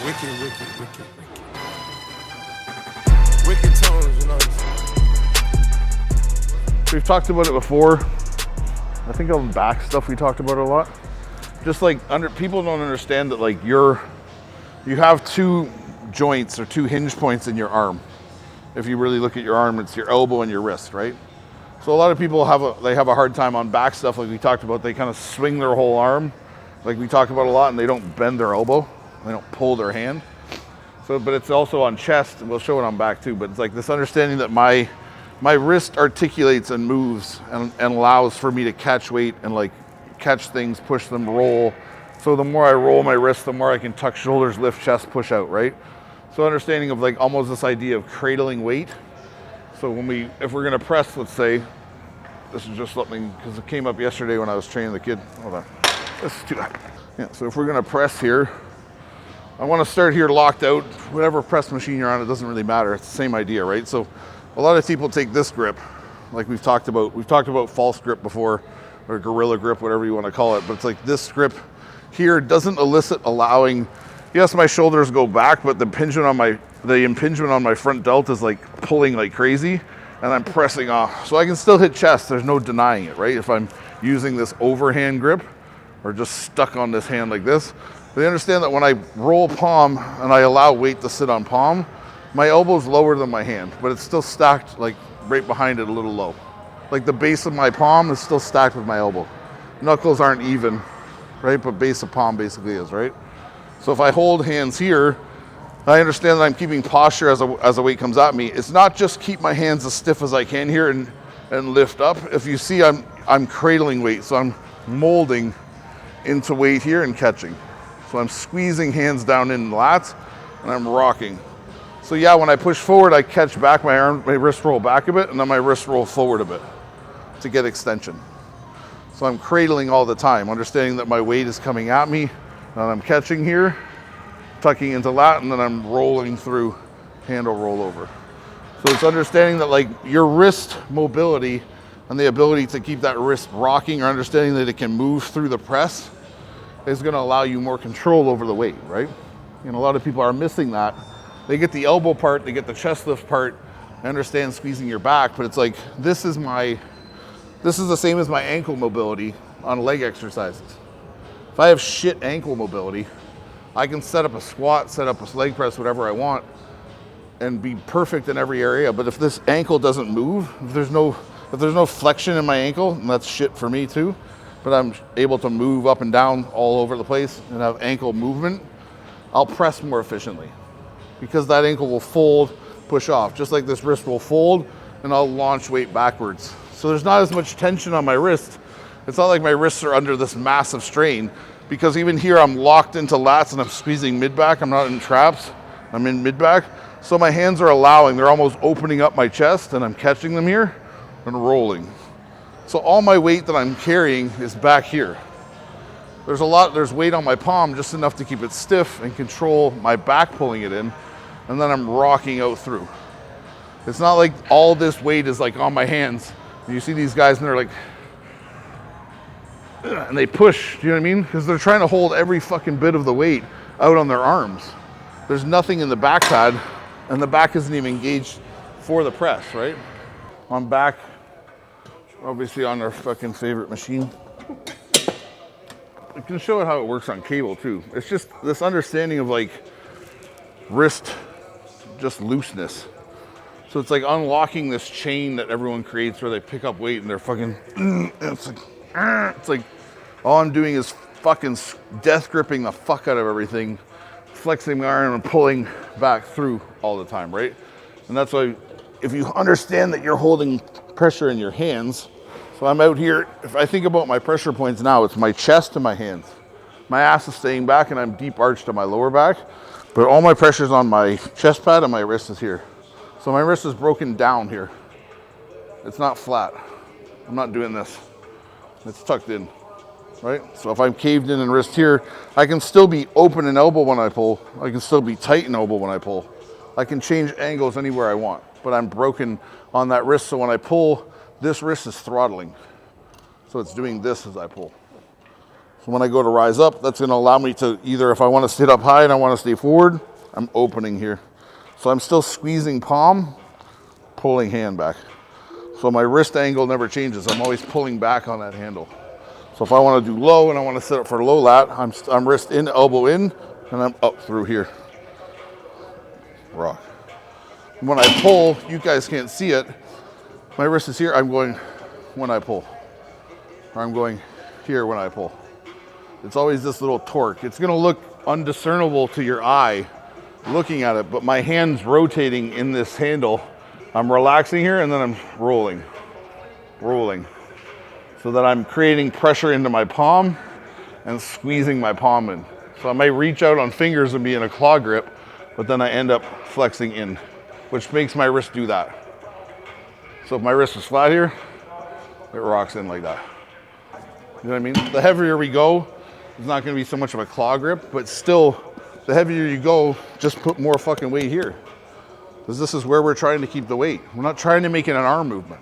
Wicked, wicked, wicked, wicked. Wicked tones, you know. We've talked about it before. I think on back stuff we talked about it a lot. Just like people don't understand that like you have two joints or two hinge points in your arm. If you really look at your arm, it's your elbow and your wrist, right? So a lot of people have a hard time on back stuff like we talked about. They kind of swing their whole arm, like we talk about a lot, and they don't bend their elbow. They don't pull their hand. So, but it's also on chest, and we'll show it on back too. But it's like this understanding that my wrist articulates and moves and allows for me to catch weight and like catch things, push them, roll. So the more I roll my wrist, the more I can tuck shoulders, lift chest, push out, right? So understanding of like almost this idea of cradling weight. So if we're gonna press, let's say, this is just something, because it came up yesterday when I was training the kid. Hold on, this is too high. Yeah, so if we're gonna press here, I wanna start here locked out. Whatever press machine you're on, it doesn't really matter. It's the same idea, right? So a lot of people take this grip, like we've talked about. We've talked about false grip before, or gorilla grip, whatever you wanna call it, but it's like this grip here doesn't elicit allowing, yes, my shoulders go back, but the impingement on my front delt is like pulling like crazy, and I'm pressing off. So I can still hit chest, there's no denying it, right? If I'm using this overhand grip, or just stuck on this hand like this. They understand that when I roll palm, and I allow weight to sit on palm, my elbow's lower than my hand, but it's still stacked like right behind it a little low. Like the base of my palm is still stacked with my elbow. Knuckles aren't even, right? But base of palm basically is, right? So if I hold hands here, I understand that I'm keeping posture as a weight comes at me. It's not just keep my hands as stiff as I can here and lift up. If you see, I'm cradling weight, so I'm molding into weight here and catching. So I'm squeezing hands down in lats and I'm rocking. So yeah, when I push forward, I catch back my wrist roll back a bit, and then my wrist roll forward a bit to get extension. So I'm cradling all the time, understanding that my weight is coming at me, and I'm catching here, tucking into lat, and then I'm rolling through handle roll over. So it's understanding that like your wrist mobility and the ability to keep that wrist rocking, or understanding that it can move through the press, is gonna allow you more control over the weight, right? And a lot of people are missing that. They get the elbow part, they get the chest lift part, I understand squeezing your back, but it's like, this is the same as my ankle mobility on leg exercises. If I have shit ankle mobility, I can set up a squat, set up a leg press, whatever I want, and be perfect in every area. But if this ankle doesn't move, if there's no flexion in my ankle, and that's shit for me too, but I'm able to move up and down all over the place and have ankle movement, I'll press more efficiently because that ankle will fold, push off, just like this wrist will fold, and I'll launch weight backwards. So there's not as much tension on my wrist. It's not like my wrists are under this massive strain, because even here I'm locked into lats and I'm squeezing mid-back. I'm not in traps, I'm in mid-back. So my hands are allowing, they're almost opening up my chest, and I'm catching them here and rolling. So all my weight that I'm carrying is back here. There's weight on my palm, just enough to keep it stiff and control my back pulling it in, and then I'm rocking out through. It's not like all this weight is like on my hands. You see these guys and they're like, and they push, do you know what I mean? Because they're trying to hold every fucking bit of the weight out on their arms. There's nothing in the back pad, and the back isn't even engaged for the press, right? On back, obviously on our fucking favorite machine. I can show it how it works on cable too. It's just this understanding of like wrist, just looseness. So it's like unlocking this chain that everyone creates where they pick up weight and they're fucking, it's like all I'm doing is fucking death gripping the fuck out of everything, flexing my arm and pulling back through all the time, right? And that's why if you understand that you're holding pressure in your hands, so I'm out here, if I think about my pressure points now, it's my chest and my hands. My ass is staying back and I'm deep arched on my lower back, but all my pressure's on my chest pad and my wrist is here. So my wrist is broken down here. It's not flat. I'm not doing this. It's tucked in, right? So if I'm caved in and wrist here, I can still be open in elbow when I pull. I can still be tight in elbow when I pull. I can change angles anywhere I want, but I'm broken on that wrist. So when I pull, this wrist is throttling. So it's doing this as I pull. So So when I go to rise up, that's going to allow me to either, if I want to sit up high and I want to stay forward, I'm opening here. So I'm still squeezing palm, pulling hand back. So my wrist angle never changes. I'm always pulling back on that handle. So if I want to do low and I want to set up for low lat, I'm wrist in, elbow in, and I'm up through here. Rock. When I pull, you guys can't see it. My wrist is here. I'm going when I pull. Or I'm going here when I pull. It's always this little torque. It's going to look undiscernible to your eye looking at it, but my hand's rotating in this handle. I'm relaxing here and then I'm rolling, so that I'm creating pressure into my palm and squeezing my palm in. So I may reach out on fingers and be in a claw grip, but then I end up flexing in, which makes my wrist do that. So if my wrist is flat here, it rocks in like that. You know what I mean? The heavier we go, it's not going to be so much of a claw grip, but still, the heavier you go, just put more fucking weight here. Because this is where we're trying to keep the weight. We're not trying to make it an arm movement.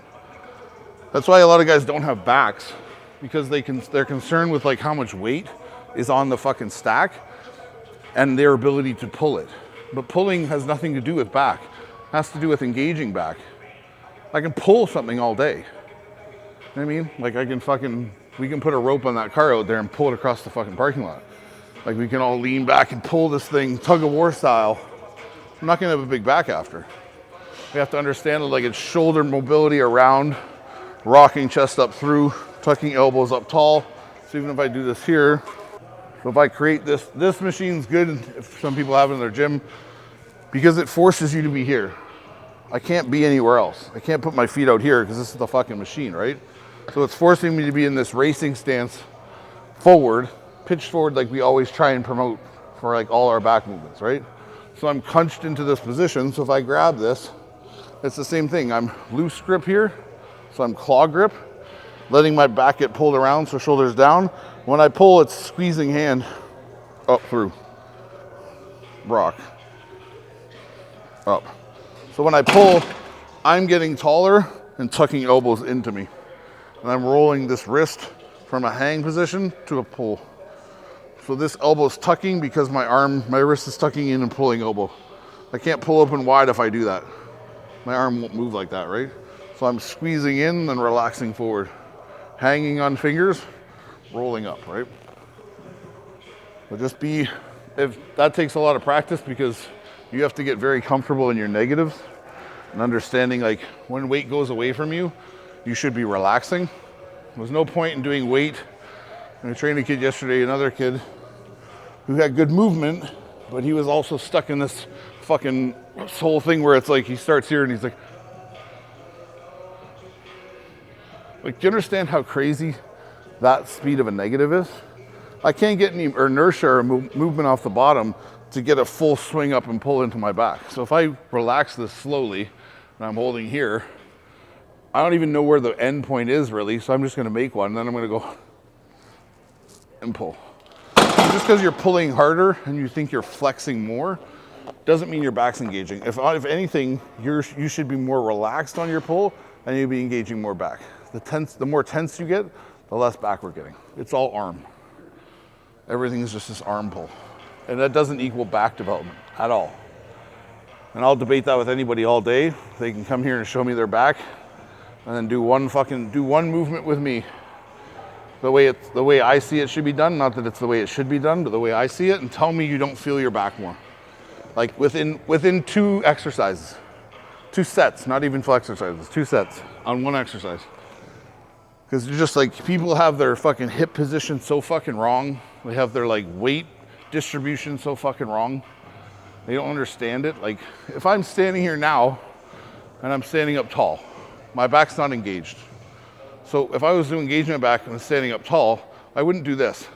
That's why a lot of guys don't have backs, because they're concerned with like how much weight is on the fucking stack and their ability to pull it. But pulling has nothing to do with back. It has to do with engaging back. I can pull something all day. You know what I mean? Like we can put a rope on that car out there and pull it across the fucking parking lot. Like we can all lean back and pull this thing tug of war style. I'm not gonna have a big back after. We have to understand that like it's shoulder mobility around, rocking chest up through, tucking elbows up tall. So even if I do this here, so if I create this machine's good if some people have it in their gym because it forces you to be here. I can't be anywhere else. I can't put my feet out here because this is the fucking machine, right? So it's forcing me to be in this racing stance forward, pitched forward like we always try and promote for like all our back movements, right? So I'm hunched into this position. So if I grab this, it's the same thing. I'm loose grip here. So I'm claw grip, letting my back get pulled around so shoulders down. When I pull, it's squeezing hand up through, rock, up. So when I pull, I'm getting taller and tucking elbows into me. And I'm rolling this wrist from a hang position to a pull. So this elbow's tucking because my wrist is tucking in and pulling elbow. I can't pull open wide if I do that. My arm won't move like that, right? So I'm squeezing in and relaxing forward. Hanging on fingers, rolling up, right? But if that takes a lot of practice because you have to get very comfortable in your negatives and understanding like when weight goes away from you, you should be relaxing. There's no point in doing weight. I trained a kid yesterday, another kid who had good movement, but he was also stuck in this whole thing where it's like he starts here and he's like, do you understand how crazy that speed of a negative is? I can't get any inertia or movement off the bottom to get a full swing up and pull into my back. So if I relax this slowly and I'm holding here, I don't even know where the end point is really, so I'm just gonna make one and then I'm gonna go and pull. Just because you're pulling harder and you think you're flexing more, doesn't mean your back's engaging. If anything, you should be more relaxed on your pull and you'll be engaging more back. The more tense you get, the less back we're getting. It's all arm. Everything is just this arm pull. And that doesn't equal back development at all. And I'll debate that with anybody all day. They can come here and show me their back and then do one movement with me. The way I see it should be done, not that it's the way it should be done, but the way I see it, and tell me you don't feel your back more. Like within 2 exercises, 2 sets, not even full exercises, 2 sets on one exercise. Because you're just like, people have their fucking hip position so fucking wrong. They have their like weight distribution so fucking wrong. They don't understand it. Like if I'm standing here now and I'm standing up tall, my back's not engaged. So if I was doing engagement back and standing up tall, I wouldn't do this.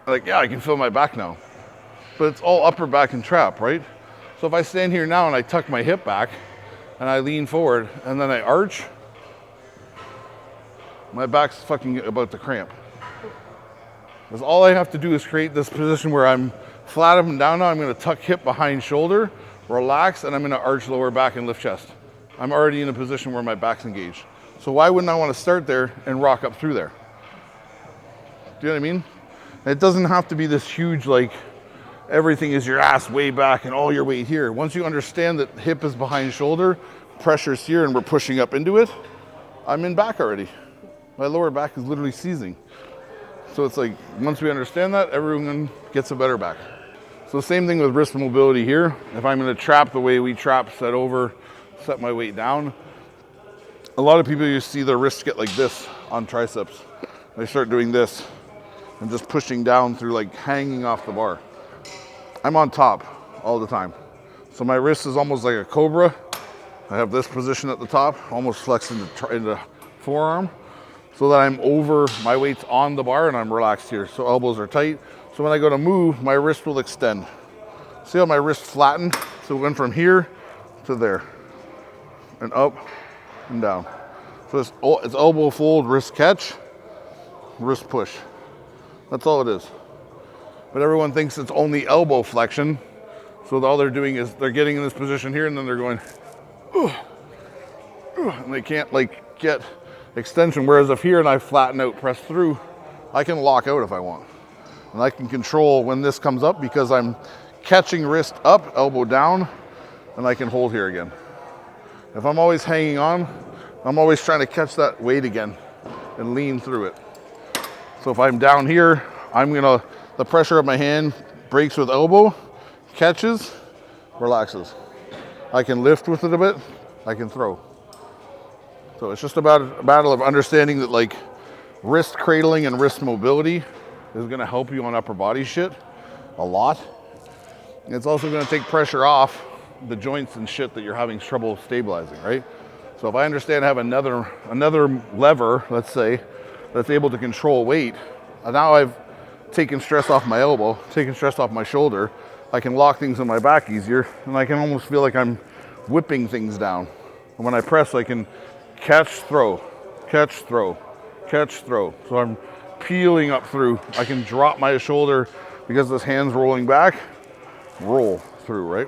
Like, yeah, I can feel my back now. But it's all upper back and trap, right? So if I stand here now and I tuck my hip back and I lean forward and then I arch, my back's fucking about to cramp. Because all I have to do is create this position where I'm flat up and down now. I'm gonna tuck hip behind shoulder, relax, and I'm gonna arch lower back and lift chest. I'm already in a position where my back's engaged. So why wouldn't I want to start there and rock up through there? Do you know what I mean? It doesn't have to be this huge, like, everything is your ass way back and all your weight here. Once you understand that hip is behind shoulder, pressure's here, and we're pushing up into it, I'm in back already. My lower back is literally seizing. So it's like, once we understand that, everyone gets a better back. So same thing with wrist mobility here. If I'm gonna trap the way we trap, set over, set my weight down, a lot of people, you see their wrists get like this on triceps. They start doing this and just pushing down through, like hanging off the bar. I'm on top all the time. So my wrist is almost like a cobra. I have this position at the top, almost flexed into forearm, so that I'm over, my weight's on the bar and I'm relaxed here. So elbows are tight. So when I go to move, my wrist will extend. See how my wrist flattened? So it went from here to there and up and down. So it's elbow fold, wrist catch, wrist push. That's all it is. But everyone thinks it's only elbow flexion. So all they're doing is they're getting in this position here and then they're going, and they can't like get extension. Whereas if here and I flatten out, press through, I can lock out if I want. And I can control when this comes up because I'm catching wrist up, elbow down, and I can hold here again. If I'm always hanging on, I'm always trying to catch that weight again and lean through it. So if I'm down here, the pressure of my hand breaks with elbow, catches, relaxes. I can lift with it a bit, I can throw. So it's just about a battle of understanding that like wrist cradling and wrist mobility is gonna help you on upper body shit a lot. It's also gonna take pressure off the joints and shit that you're having trouble stabilizing, right? So if I understand I have another lever, let's say, that's able to control weight, and now I've taken stress off my elbow, taken stress off my shoulder, I can lock things in my back easier, and I can almost feel like I'm whipping things down. And when I press, I can catch, throw, catch, throw, catch, throw. So I'm peeling up through. I can drop my shoulder because this hand's rolling back, roll through, right?